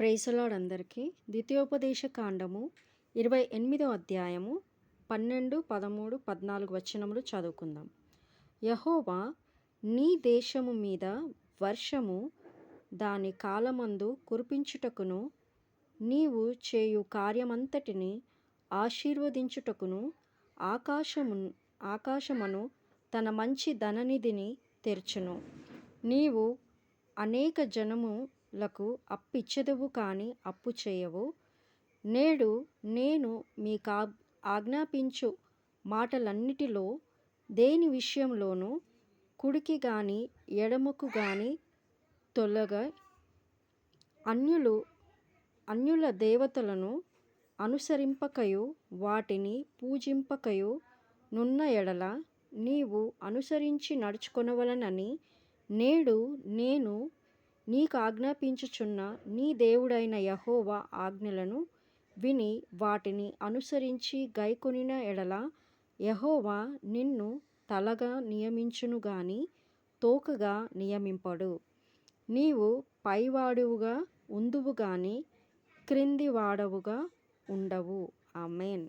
Praise the lord అందరికీ. ద్వితీయోపదేశ కాండము 28వ అధ్యాయము 12, 13, 14 వచనములు చదువుకుందాం. యెహోవా నీ దేశము మీద వర్షము దాని కాలమందు కురిపించుటకును, నీవు చేయు కార్యమంతటిని ఆశీర్వదించుటకును ఆకాశమును తన మంచి ధననిధిని తెరచును. నీవు అనేక జనములకు అప్పిచ్చెదవు కాని అప్పు చేయవు. నేడు నేను మీకు ఆజ్ఞాపించు మాటలన్నిటిలో దేని విషయంలోనూ కుడికి గాని ఎడమకు గాని తొలగ అన్యుల దేవతలను అనుసరింపకయు వాటిని పూజింపకయు నున్న ఎడల నీవు అనుసరించి నడుచుకొనవలెనని నేడు నేను నీకు ఆజ్ఞాపించుచున్న నీ దేవుడైన యెహోవా ఆజ్ఞలను విని వాటిని అనుసరించి గైకొనిన ఎడల యెహోవా నిన్ను తలగా నియమించును గాని తోకగా నియమింపడు. నీవు పైవాడవుగా ఉందువు గాని క్రింది వాడవుగా ఉండవు. ఆమేన్.